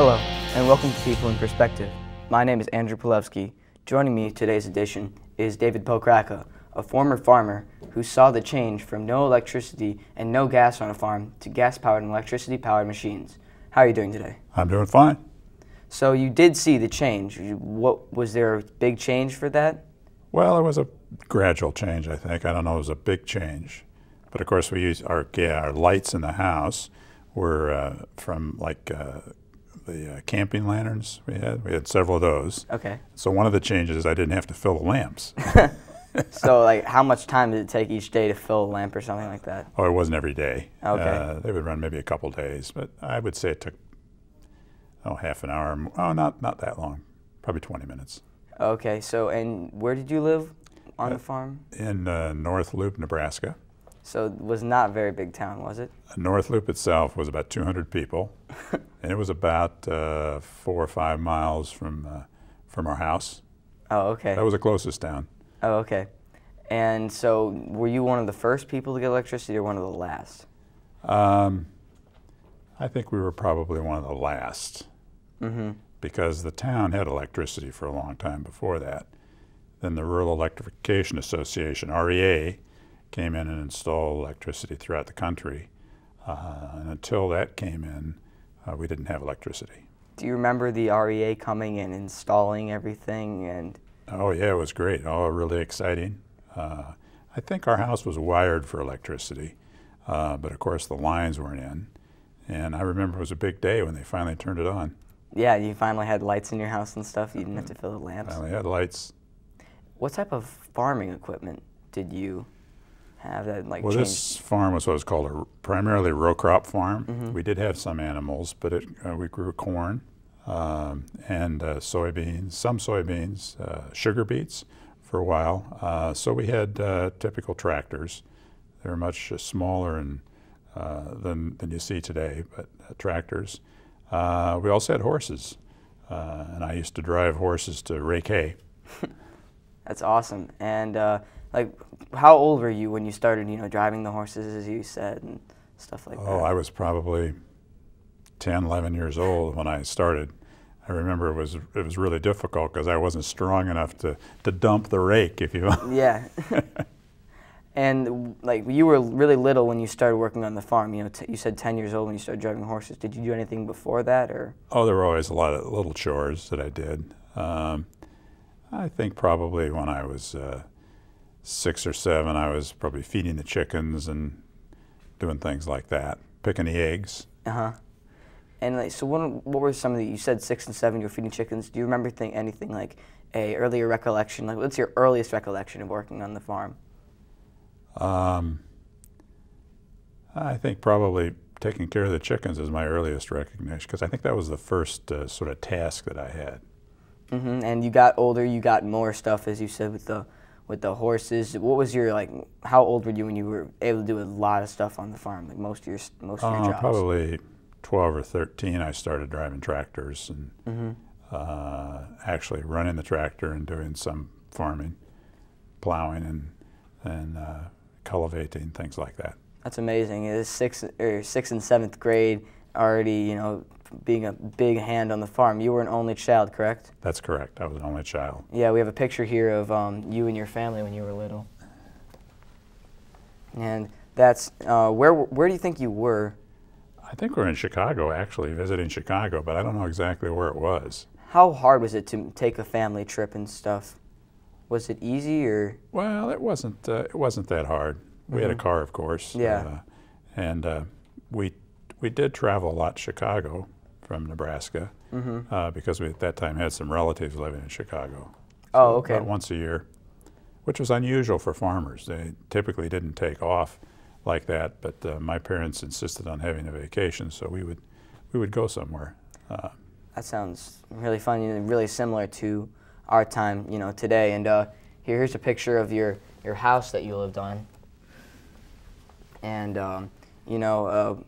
Hello, and welcome to People in Perspective. My name is Andrew Pilewski. Joining me today's edition is David Pakraka, a former farmer who saw the change from no electricity and no gas on a farm to gas-powered and electricity-powered machines. How are you doing today? I'm doing fine. So you did see the change. Was there a big change for that? Well, it was a gradual change, I think. I don't know, it was a big change. But of course, we used our lights in the house were from the camping lanterns we had. We had several of those. Okay. So one of the changes is I didn't have to fill the lamps. So like how much time did it take each day to fill a lamp or something like that? Oh, it wasn't every day. Okay. They would run maybe a couple days, but I would say it took, half an hour. Oh, not that long, probably 20 minutes. Okay, so and where did you live on the farm? In North Loop, Nebraska. So it was not a very big town, was it? North Loop itself was about 200 people, and it was about 4 or 5 miles from our house. Oh, okay. That was the closest town. Oh, okay. And so were you one of the first people to get electricity or one of the last? I think we were probably one of the last, because the town had electricity for a long time before that. Then the Rural Electrification Association, REA, came in and installed electricity throughout the country. And until that came in, we didn't have electricity. Do you remember the REA coming and installing everything? And oh yeah, it was great. Oh, really exciting. I think our house was wired for electricity, but of course the lines weren't in. And I remember it was a big day when they finally turned it on. Yeah, you finally had lights in your house and stuff. You didn't have to fill the lamps. Finally had lights. What type of farming equipment did you have that well, changed? This farm was what was called a primarily row crop farm. We did have some animals, but we grew corn and soybeans, some soybeans, sugar beets for a while. So we had typical tractors. They were much smaller than you see today, but tractors. We also had horses, and I used to drive horses to rake hay. That's awesome. And how old were you when you started, driving the horses, as you said, and stuff like that? Oh, I was probably 10, 11 years old when I started. I remember it was really difficult because I wasn't strong enough to dump the rake, if you will. Yeah. And you were really little when you started working on the farm. You said 10 years old when you started driving horses. Did you do anything before that, or? Oh, there were always a lot of little chores that I did. I think probably when I was 6 or 7, I was probably feeding the chickens and doing things like that, picking the eggs. And so what were some of the, you said 6 and 7, you were feeding chickens. Do you remember anything like a earlier recollection? Like, what's your earliest recollection of working on the farm? I think probably taking care of the chickens is my earliest recognition, because I think that was the first sort of task that I had. And you got older, you got more stuff, as you said, with the horses. What was your, how old were you when you were able to do a lot of stuff on the farm, like most of your jobs? Probably 12 or 13, I started driving tractors and actually running the tractor and doing some farming, plowing and cultivating, things like that. That's amazing. It is 6th and 7th grade already, being a big hand on the farm. You were an only child, correct? That's correct. I was an only child. Yeah, we have a picture here of you and your family when you were little. And that's, where do you think you were? I think we're in Chicago, actually, visiting Chicago, but I don't know exactly where it was. How hard was it to take a family trip and stuff? Was it easy, or? Well, it wasn't that hard. We had a car, of course. Yeah. And we did travel a lot to Chicago from Nebraska because we at that time had some relatives living in Chicago. So oh, okay. About once a year, which was unusual for farmers. They typically didn't take off like that, but my parents insisted on having a vacation, so we would go somewhere. That sounds really fun and really similar to our time, today. And here's a picture of your house that you lived on. And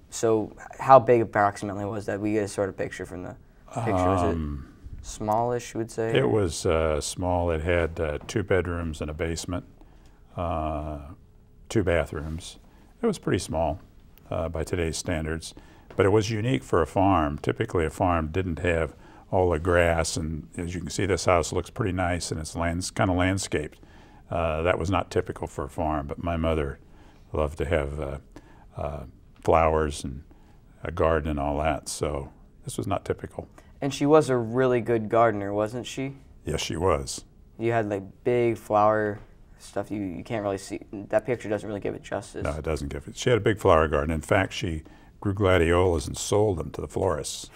so how big approximately was that? We get a sort of picture from the picture. Was it smallish, you would say? It was small. It had 2 bedrooms and a basement, 2 bathrooms. It was pretty small by today's standards. But it was unique for a farm. Typically a farm didn't have all the grass, and as you can see, this house looks pretty nice and it's kind of landscaped. That was not typical for a farm, but my mother loved to have flowers and a garden and all that, so this was not typical. And she was a really good gardener, wasn't she? Yes, she was. You had like big flower stuff you can't really see. That picture doesn't really give it justice. No, it doesn't give it. She had a big flower garden. In fact, she grew gladiolas and sold them to the florists.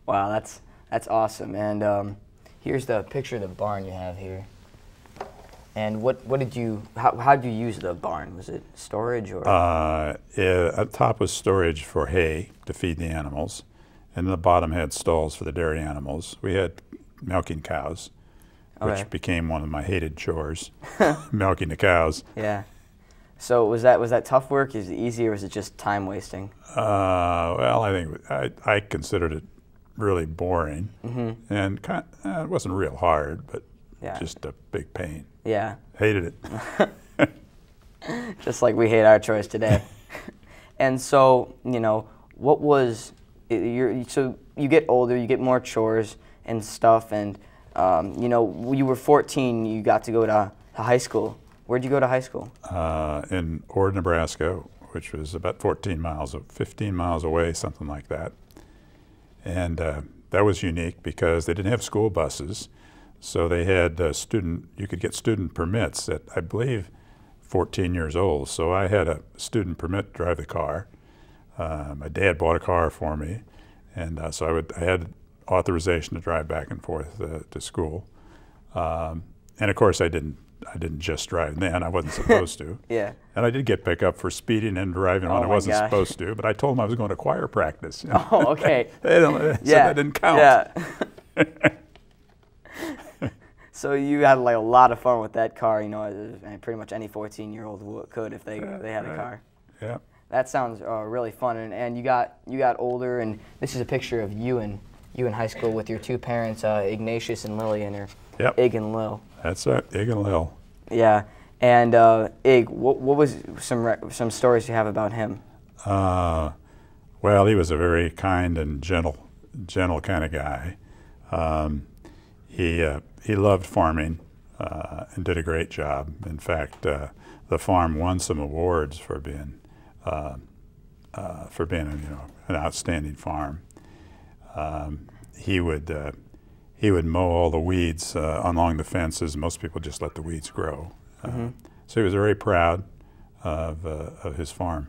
Wow, that's awesome. And here's the picture of the barn you have here. And how did you use the barn? Was it storage or? At top was storage for hay to feed the animals, and the bottom had stalls for the dairy animals. We had milking cows, which became one of my hated chores, milking the cows. Yeah. So was that tough work? Is it easy, or was it just time wasting? Well, I think I considered it really boring, and it wasn't real hard, but just a big pain. Yeah. Hated it. Just like we hate our chores today. And so, what was so you get older, you get more chores and stuff, and you were 14, you got to go to high school. Where'd you go to high school? In Ord, Nebraska, which was about 15 miles away, something like that. And that was unique because they didn't have school buses, so they had you could get student permits at, I believe, 14 years old. So I had a student permit to drive the car. My dad bought a car for me, and so I had authorization to drive back and forth to school. And of course, I didn't just drive then. I wasn't supposed to. Yeah. And I did get picked up for speeding and driving when I wasn't supposed to. But I told them I was going to choir practice. Oh, okay. They said that didn't count. Yeah. So you had like a lot of fun with that car, pretty much any 14-year-old could if they had a car. Yeah. That sounds really fun. And you got older, and this is a picture of you in high school with your two parents, Ignatius and Lillian, or Ig and Lil. That's right, Ig and Lil. Yeah. And Ig, what was some stories you have about him? Well, he was a very kind and gentle kind of guy. He loved farming and did a great job. In fact, the farm won some awards for being an outstanding farm. He would mow all the weeds along the fences. Most people just let the weeds grow. So he was very proud of his farm.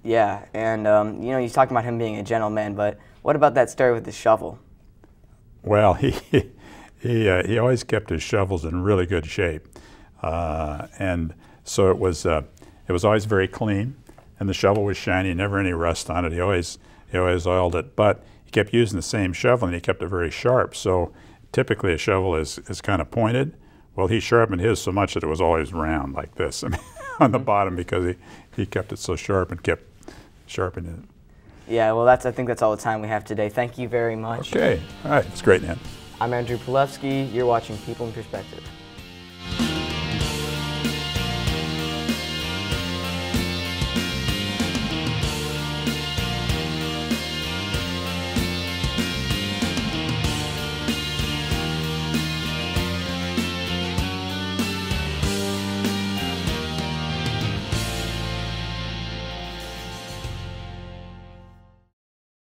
Yeah, and you talked about him being a gentleman, but what about that story with the shovel? Well, he always kept his shovels in really good shape, and so it was always very clean, and the shovel was shiny, never any rust on it. He always oiled it, but he kept using the same shovel, and he kept it very sharp. So typically a shovel is kind of pointed. Well, he sharpened his so much that it was always round like this on the bottom because he kept it so sharp and kept sharpening it. Yeah, well, I think that's all the time we have today. Thank you very much. Okay, all right, it's great, man. I'm Andrew Pilewski. You're watching People in Perspective.